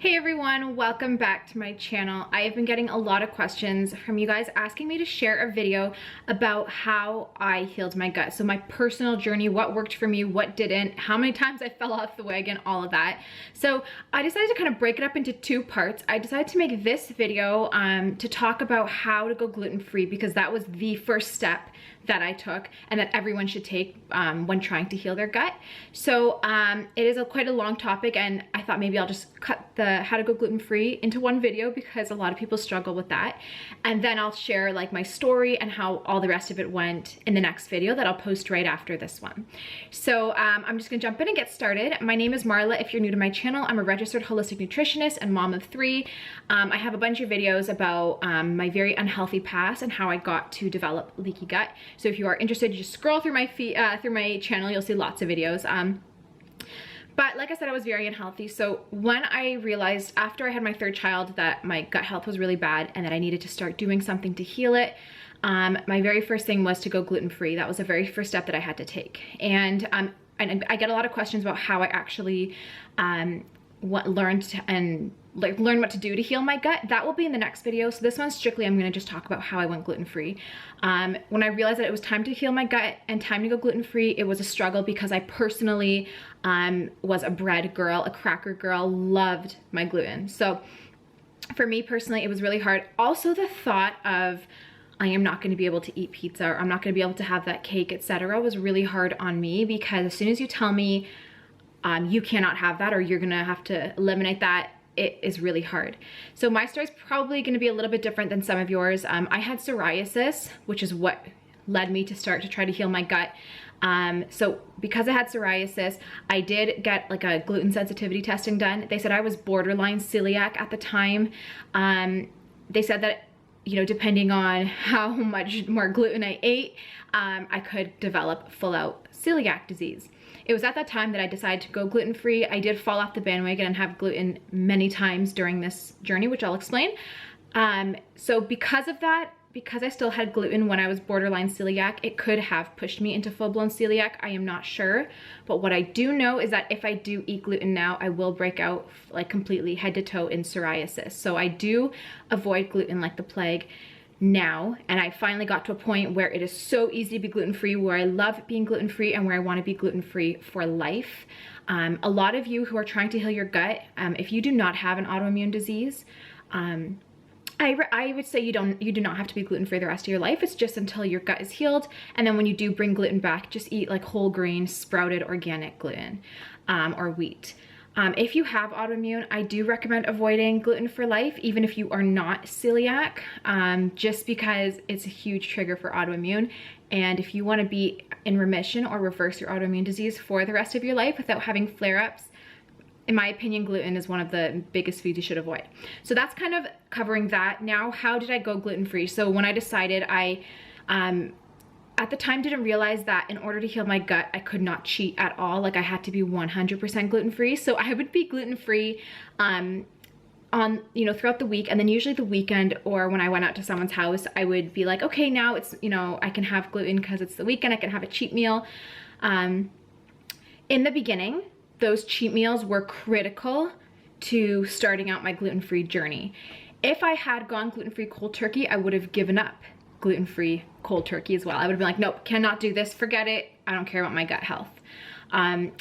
Hey everyone, welcome back to my channel. I have been getting a lot of questions from you guys asking me to share a video about how I healed my gut. So my personal journey, what worked for me, what didn't, how many times I fell off the wagon, all of that. So I decided to kind of break it up into two parts. I decided to make this video to talk about how to go gluten-free because that was the first step that I took and that everyone should take when trying to heal their gut. So it is quite a long topic, and I thought maybe I'll just cut the how to go gluten-free into one video because a lot of people struggle with that. And then I'll share like my story and how all the rest of it went in the next video that I'll post right after this one. So I'm just gonna jump in and get started. My name is Marla. If you're new to my channel, I'm a registered holistic nutritionist and mom of 3. I have a bunch of videos about my very unhealthy past and how I got to develop leaky gut. So if you are interested, you just scroll through my channel, you'll see lots of videos. But like I said, I was very unhealthy. So when I realized after I had my 3rd child that my gut health was really bad and that I needed to start doing something to heal it, my very first thing was to go gluten-free. That was the very first step that I had to take. And I get a lot of questions about how I actually learned what to do to heal my gut. That will be in the next video. So this one strictly, I'm gonna just talk about how I went gluten-free. When I realized that it was time to heal my gut and time to go gluten-free, it was a struggle because I personally was a bread girl, a cracker girl, loved my gluten. So for me personally, it was really hard. Also the thought of I am not going to be able to eat pizza, or I'm not going to be able to have that cake, etc., was really hard on me because as soon as you tell me you cannot have that or you're gonna have to eliminate that, it is really hard. So my story is probably gonna be a little bit different than some of yours. I had psoriasis, which is what led me to start to try to heal my gut. So because I had psoriasis, I did get like a gluten sensitivity testing done. They said I was borderline celiac at the time. They said that, you know, depending on how much more gluten I ate, I could develop full-out celiac disease. It was at that time that I decided to go gluten-free. I did fall off the bandwagon and have gluten many times during this journey, which I'll explain. So because of that, because I still had gluten when I was borderline celiac, it could have pushed me into full-blown celiac. I am not sure. But what I do know is that if I do eat gluten now, I will break out like completely head to toe in psoriasis. So I do avoid gluten like the plague now, and I finally got to a point where it is so easy to be gluten-free, where I love being gluten-free and where I want to be gluten-free for life. A lot of you who are trying to heal your gut, if you do not have an autoimmune disease, I would say you do not have to be gluten-free the rest of your life. It's just until your gut is healed, and then when you do bring gluten back, just eat like whole grain, sprouted organic gluten or wheat. If you have autoimmune, I do recommend avoiding gluten for life, even if you are not celiac, just because it's a huge trigger for autoimmune. And if you want to be in remission or reverse your autoimmune disease for the rest of your life without having flare-ups, in my opinion, gluten is one of the biggest foods you should avoid. So that's kind of covering that. Now, how did I go gluten-free? So when I decided, I at the time didn't realize that in order to heal my gut, I could not cheat at all. Like I had to be 100% gluten-free. So I would be gluten-free on, you know, throughout the week, and then usually the weekend or when I went out to someone's house, I would be like, okay, now it's, you know, I can have gluten because it's the weekend, I can have a cheat meal. In the beginning, those cheat meals were critical to starting out my gluten-free journey. If I had gone gluten-free cold turkey, I would have given up gluten-free cold turkey as well. I would have been like, nope, cannot do this, forget it. I don't care about my gut health. And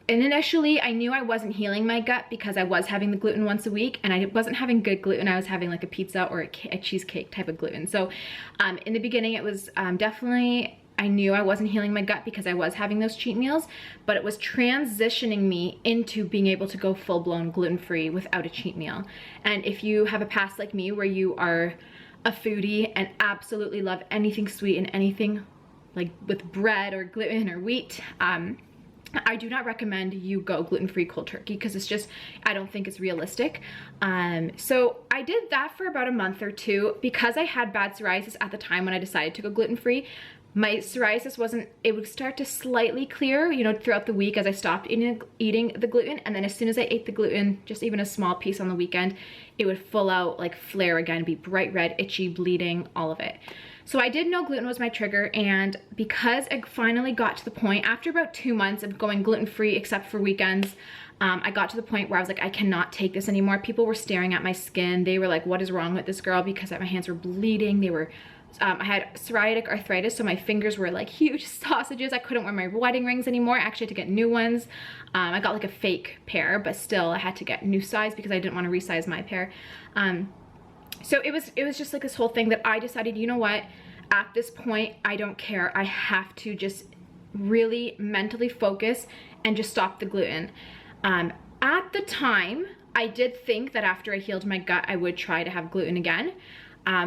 initially I knew I wasn't healing my gut because I was having the gluten once a week, and I wasn't having good gluten. I was having like a pizza or a cheesecake type of gluten. So in the beginning it was definitely, I knew I wasn't healing my gut because I was having those cheat meals, but it was transitioning me into being able to go full-blown gluten-free without a cheat meal. And if you have a past like me where you are a foodie and absolutely love anything sweet and anything like with bread or gluten or wheat, I do not recommend you go gluten-free cold turkey because it's just, I don't think it's realistic. So I did that for about a month or two because I had bad psoriasis at the time when I decided to go gluten-free. My psoriasis it would start to slightly clear, you know, throughout the week as I stopped eating the gluten. And then as soon as I ate the gluten, just even a small piece on the weekend, it would full out like flare again, be bright red, itchy, bleeding, all of it. So I did know gluten was my trigger, and because I finally got to the point after about 2 months of going gluten-free except for weekends, I got to the point where I was like, I cannot take this anymore. People were staring at my skin. They were like, what is wrong with this girl? Because my hands were bleeding. They were, I had psoriatic arthritis, so my fingers were like huge sausages. I couldn't wear my wedding rings anymore. I actually had to get new ones. I got like a fake pair, but still I had to get new size because I didn't want to resize my pair. So it was just like this whole thing that I decided, you know what, at this point, I don't care. I have to just really mentally focus and just stop the gluten. At the time, I did think that after I healed my gut, I would try to have gluten again.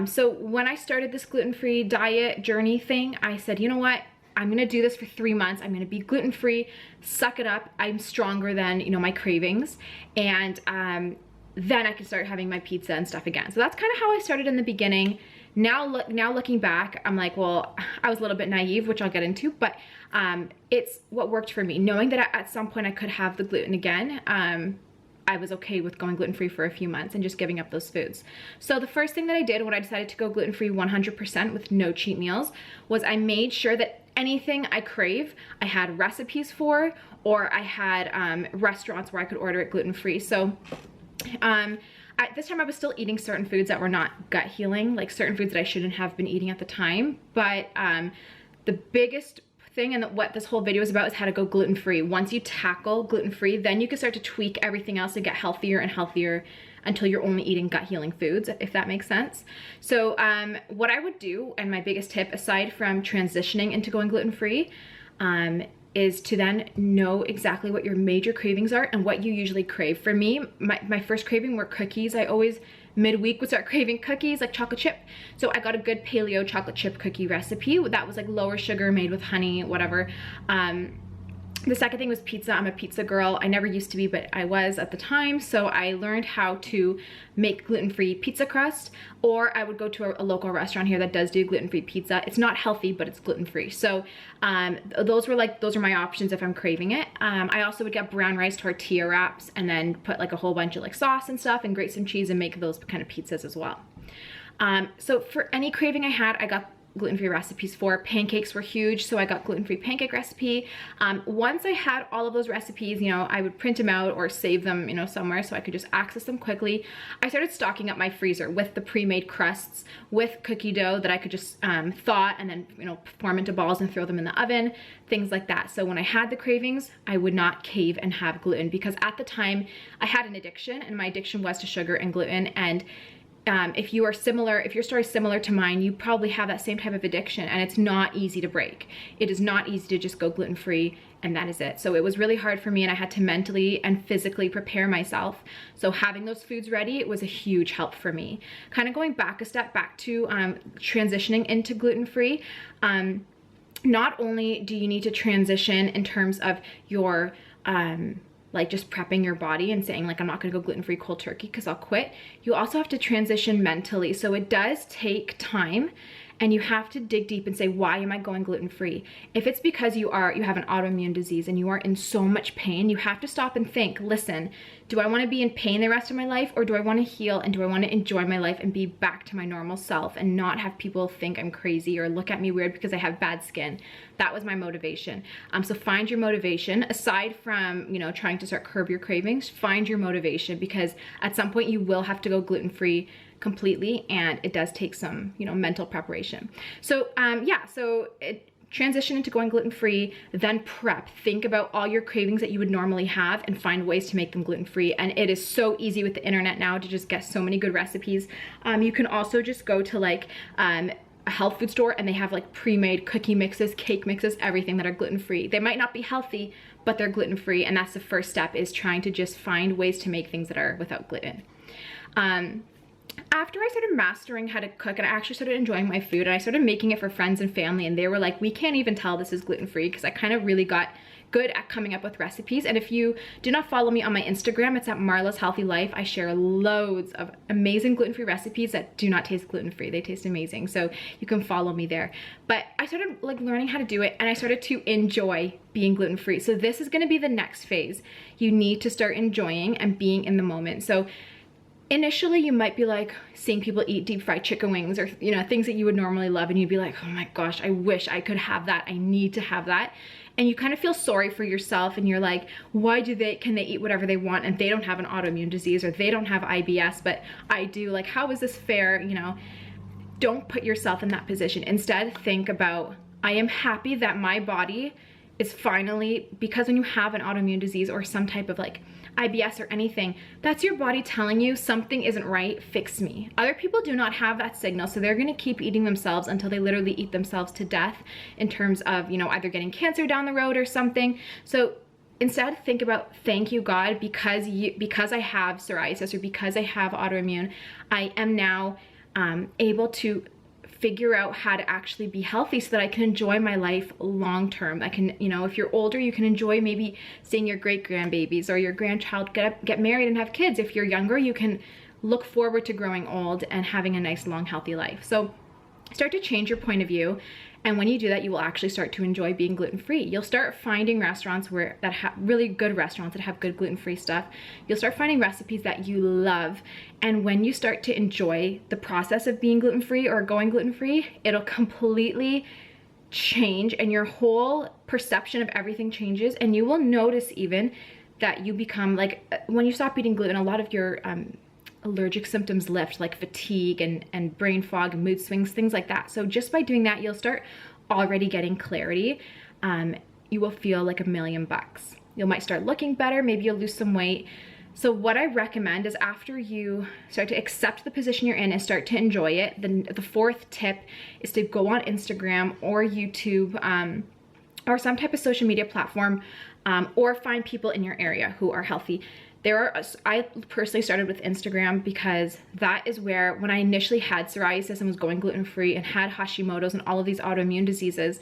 So when I started this gluten-free diet journey thing, I said, you know what? I'm gonna do this for 3 months. I'm gonna be gluten-free, suck it up. I'm stronger than, you know, my cravings. And then I can start having my pizza and stuff again. So that's kind of how I started in the beginning. Now looking back, I'm like, well, I was a little bit naive, which I'll get into, but it's what worked for me. Knowing that at some point I could have the gluten again, I was okay with going gluten-free for a few months and just giving up those foods. So the first thing that I did when I decided to go gluten-free 100% with no cheat meals was I made sure that anything I crave, I had recipes for, or I had restaurants where I could order it gluten-free. So at this time I was still eating certain foods that were not gut healing, like certain foods that I shouldn't have been eating at the time. But the biggest thing and what this whole video is about is how to go gluten-free. Once you tackle gluten-free, then you can start to tweak everything else and get healthier and healthier until you're only eating gut healing foods, if that makes sense. So what I would do, and my biggest tip aside from transitioning into going gluten-free, is to then know exactly what your major cravings are and what you usually crave. For me, my first craving were cookies. I always midweek would start craving cookies, like chocolate chip. So I got a good paleo chocolate chip cookie recipe that was like lower sugar, made with honey, whatever. The second thing was pizza. I'm a pizza girl. I never used to be, but I was at the time. So I learned how to make gluten-free pizza crust, or I would go to a local restaurant here that does do gluten-free pizza. It's not healthy, but it's gluten-free. So those are my options if I'm craving it. I also would get brown rice tortilla wraps and then put like a whole bunch of like sauce and stuff and grate some cheese and make those kind of pizzas as well. So for any craving I had, I got gluten-free recipes for. Pancakes were huge, so I got gluten-free pancake recipe. Once I had all of those recipes, you know, I would print them out or save them, you know, somewhere so I could just access them quickly. I started stocking up my freezer with the pre-made crusts, with cookie dough that I could just thaw and then, you know, form into balls and throw them in the oven, things like that. So when I had the cravings, I would not cave and have gluten, because at the time I had an addiction, and my addiction was to sugar and gluten. And if your story is similar to mine, you probably have that same type of addiction, and it's not easy to break. It is not easy to just go gluten-free and that is it. So it was really hard for me, and I had to mentally and physically prepare myself. So having those foods ready was a huge help for me. Kind of going back a step back to transitioning into gluten-free, not only do you need to transition in terms of your like just prepping your body and saying like, I'm not gonna go gluten-free cold turkey because I'll quit. You also have to transition mentally. So it does take time, and you have to dig deep and say, why am I going gluten-free? If it's because you have an autoimmune disease and you are in so much pain, you have to stop and think, listen, do I wanna be in pain the rest of my life, or do I wanna heal, and do I wanna enjoy my life and be back to my normal self and not have people think I'm crazy or look at me weird because I have bad skin? That was my motivation. So find your motivation. Aside from, you know, trying to start curb your cravings, find your motivation, because at some point you will have to go gluten-free completely, and it does take some, you know, mental preparation. So yeah, so transition into going gluten-free, then prep. Think about all your cravings that you would normally have and find ways to make them gluten-free. And it is so easy with the internet now to just get so many good recipes. You can also just go to like a health food store, and they have like pre-made cookie mixes, cake mixes, everything that are gluten-free. They might not be healthy, but they're gluten-free, and that's the first step, is trying to just find ways to make things that are without gluten. After I started mastering how to cook, and I actually started enjoying my food, and I started making it for friends and family, and they were like, we can't even tell this is gluten-free, because I kind of really got good at coming up with recipes. And if you do not follow me on my Instagram, it's at Marla's Healthy Life. I share loads of amazing gluten-free recipes that do not taste gluten-free. They taste amazing, so you can follow me there. But I started like learning how to do it, and I started to enjoy being gluten-free. So this is going to be the next phase. You need to start enjoying and being in the moment. So initially you might be like seeing people eat deep fried chicken wings or, you know, things that you would normally love, and you'd be like, oh my gosh, I wish I could have that. I need to have that. And you kind of feel sorry for yourself, and you're like, why can they eat whatever they want and they don't have an autoimmune disease or they don't have IBS, but I do? Like, how is this fair? You know, don't put yourself in that position. Instead, think about, I am happy that my body is finally, because when you have an autoimmune disease or some type of like IBS or anything, that's your body telling you something isn't right, fix me. Other people do not have that signal, so they're gonna keep eating themselves until they literally eat themselves to death in terms of, you know, either getting cancer down the road or something. So instead, think about, thank you God, because I have psoriasis or because I have autoimmune, I am now able to figure out how to actually be healthy so that I can enjoy my life long term. I can, you know, if you're older, you can enjoy maybe seeing your great grandbabies or your grandchild get married and have kids. If you're younger, you can look forward to growing old and having a nice, long, healthy life. So start to change your point of view. And when you do that, you will actually start to enjoy being gluten-free. You'll start finding restaurants that have really good restaurants that have good gluten-free stuff. You'll start finding recipes that you love. And when you start to enjoy the process of being gluten-free or going gluten-free, it'll completely change and your whole perception of everything changes. And you will notice even that you become like, when you stop eating gluten, a lot of your allergic symptoms lift, like fatigue and brain fog and mood swings, things like that. So just by doing that, you'll start already getting clarity. You will feel like $1,000,000. You might start looking better, maybe you'll lose some weight. So what I recommend is, after you start to accept the position you're in and start to enjoy it, the fourth tip is to go on Instagram or YouTube or some type of social media platform, or find people in your area who are healthy. I personally started with Instagram because that is where, when I initially had psoriasis and was going gluten-free and had Hashimoto's and all of these autoimmune diseases,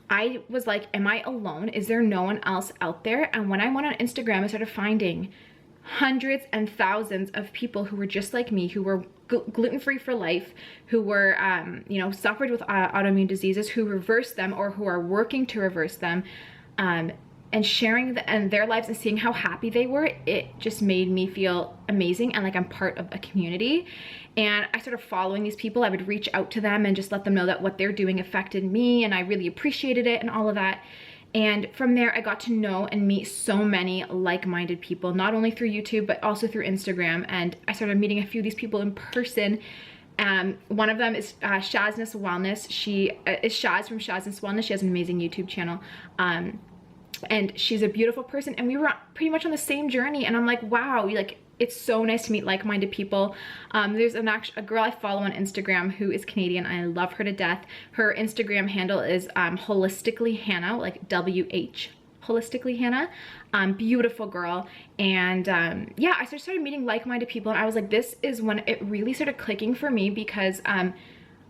I was like, am I alone? Is there no one else out there? And when I went on Instagram, I started finding hundreds and thousands of people who were just like me, who were gluten-free for life, who were, you know, suffered with autoimmune diseases, who reversed them or who are working to reverse them. And sharing their lives and seeing how happy they were, it just made me feel amazing and like I'm part of a community. And I started following these people. I would reach out to them and just let them know that what they're doing affected me, and I really appreciated it and all of that. And from there, I got to know and meet so many like-minded people, not only through YouTube, but also through Instagram. And I started meeting a few of these people in person. One of them is Shazness Wellness. She is Shaz from Shazness Wellness. She has an amazing YouTube channel. And she's a beautiful person, and we were pretty much on the same journey. And I'm like, wow, like, it's so nice to meet like-minded people. There's a girl I follow on Instagram who is Canadian. I love her to death. Her Instagram handle is Holistically Hannah, like WH, Holistically Hannah. Beautiful girl. And yeah, I started meeting like-minded people, and I was like, this is when it really started clicking for me, because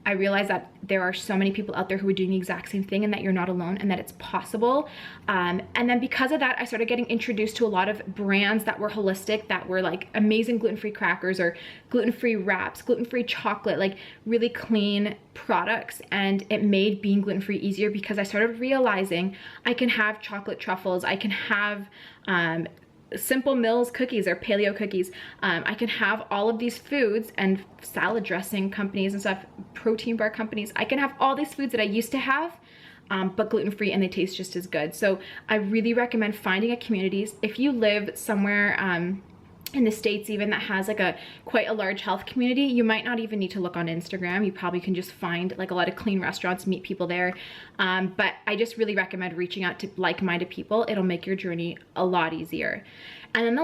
I realized that there are so many people out there who are doing the exact same thing, and that you're not alone, and that it's possible. And then because of that, I started getting introduced to a lot of brands that were holistic, that were like amazing gluten-free crackers or gluten-free wraps, gluten-free chocolate, like really clean products. And it made being gluten-free easier, because I started realizing I can have chocolate truffles, I can have Simple Mills cookies or paleo cookies. I can have all of these foods, and salad dressing companies and stuff, protein bar companies. I can have all these foods that I used to have, but gluten-free, and they taste just as good. So I really recommend finding a community. If you live somewhere in the States even that has like quite a large health community, you might not even need to look on Instagram. You probably can just find like a lot of clean restaurants, meet people there. But I just really recommend reaching out to like-minded people. It'll make your journey a lot easier. And then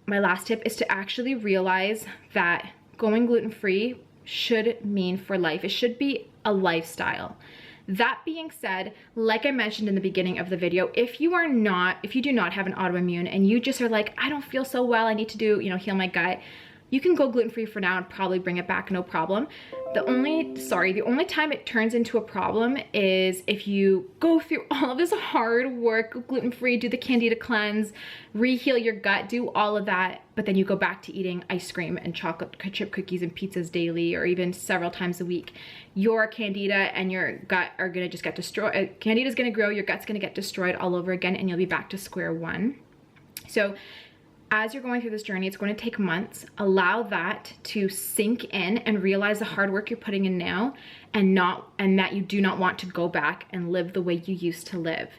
my last tip is to actually realize that going gluten-free should mean for life. It should be a lifestyle. That being said, like I mentioned in the beginning of the video, if you do not have an autoimmune and you just are like, I don't feel so well, I need to do, you know, heal my gut, you can go gluten-free for now and probably bring it back, no problem. The only time it turns into a problem is if you go through all of this hard work, go gluten-free, do the candida cleanse, re-heal your gut, do all of that, but then you go back to eating ice cream and chocolate chip cookies and pizzas daily, or even several times a week. Your candida and your gut are gonna just get destroyed. Candida's gonna grow, your gut's gonna get destroyed all over again, and you'll be back to square one. So as you're going through this journey, it's going to take months. Allow that to sink in and realize the hard work you're putting in now, and that you do not want to go back and live the way you used to live.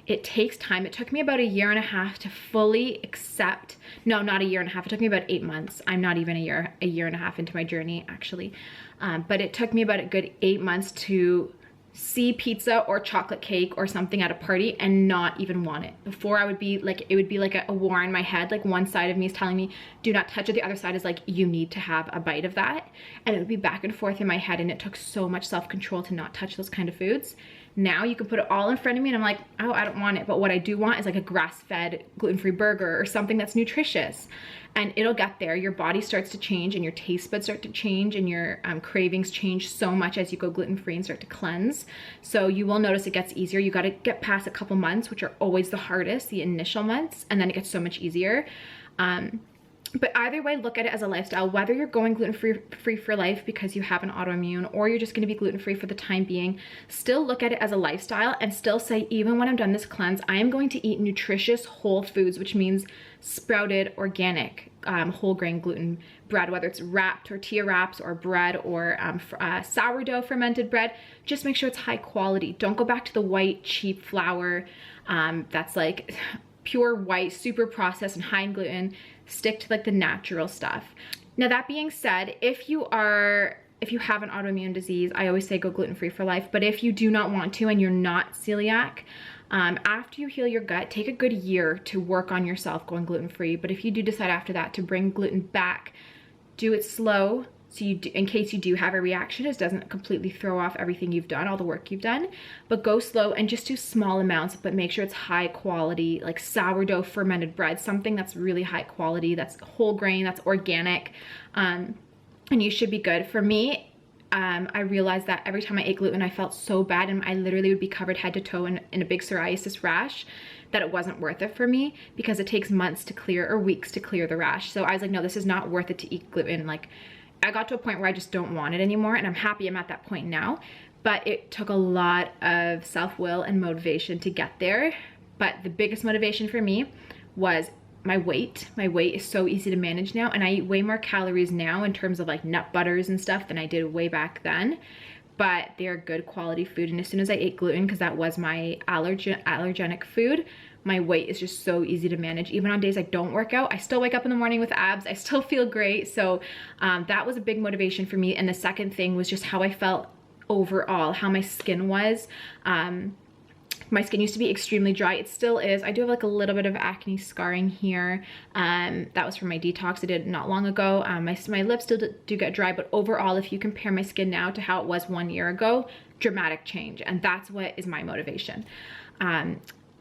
It takes time. It took me about 1.5 years to fully accept, no, not 1.5 years. It took me about 8 months. I'm not even a year and a half into my journey, actually. But it took me about a good 8 months to see pizza or chocolate cake or something at a party and not even want it. Before, I would be like, it would be like a war in my head. Like, one side of me is telling me do not touch it, the other side is like, you need to have a bite of that. And it would be back and forth in my head, and it took so much self-control to not touch those kind of foods. Now you can put it all in front of me and I'm like, oh, I don't want it. But what I do want is like a grass-fed gluten-free burger or something that's nutritious. And it'll get there. Your body starts to change and your taste buds start to change, and your cravings change so much as you go gluten-free and start to cleanse. So you will notice it gets easier. You got to get past a couple months, which are always the hardest, the initial months, and then it gets so much easier. But either way, look at it as a lifestyle. Whether you're going gluten-free for life because you have an autoimmune, or you're just going to be gluten-free for the time being, still look at it as a lifestyle and still say, even when I'm done this cleanse, I am going to eat nutritious whole foods, which means sprouted, organic, whole grain gluten bread, whether it's wrapped tortilla wraps or bread, or sourdough fermented bread. Just make sure it's high quality. Don't go back to the white, cheap flour that's like pure white, super processed and high in gluten. Stick to like the natural stuff. Now, that being said, if you have an autoimmune disease, I always say go gluten-free for life. But if you do not want to and you're not celiac, after you heal your gut, take a good year to work on yourself going gluten-free. But if you do decide after that to bring gluten back, do it slow. So in case you do have a reaction, it doesn't completely throw off everything you've done, all the work you've done. But go slow and just do small amounts, but make sure it's high quality, like sourdough fermented bread, something that's really high quality, that's whole grain, that's organic, and you should be good. For me, I realized that every time I ate gluten, I felt so bad, and I literally would be covered head to toe in a big psoriasis rash, that it wasn't worth it for me, because it takes months to clear, or weeks to clear the rash. So I was like, no, this is not worth it to eat gluten. Like, I got to a point where I just don't want it anymore, and I'm happy I'm at that point now. But it took a lot of self-will and motivation to get there. But the biggest motivation for me was my weight. My weight is so easy to manage now, and I eat way more calories now in terms of like nut butters and stuff than I did way back then. But they're good quality food, and as soon as I ate gluten, because that was my allergenic food, my weight is just so easy to manage. Even on days I don't work out, I still wake up in the morning with abs. I still feel great. So that was a big motivation for me. And the second thing was just how I felt overall, how my skin was. My skin used to be extremely dry. It still is. I do have like a little bit of acne scarring here. That was from my detox I did not long ago. My lips still do get dry, but overall, if you compare my skin now to how it was 1 year ago, dramatic change. And that's what is my motivation.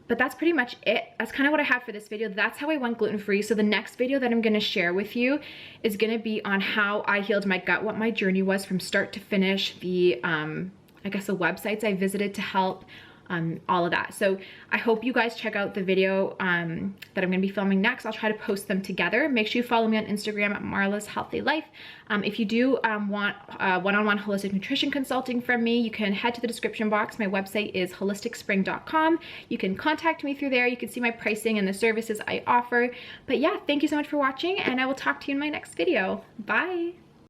But that's pretty much it. That's kind of what I have for this video. That's how I went gluten-free. So the next video that I'm gonna share with you is gonna be on how I healed my gut, what my journey was from start to finish, the, I guess the websites I visited to help, all of that. So I hope you guys check out the video that I'm gonna be filming next. I'll try to post them together. Make sure you follow me on Instagram at Marla's Healthy Life. If you do want one-on-one holistic nutrition consulting from me, you can head to the description box. My website is holisticspring.com. You can contact me through there. You can see my pricing and the services I offer. But yeah, thank you so much for watching, and I will talk to you in my next video. Bye.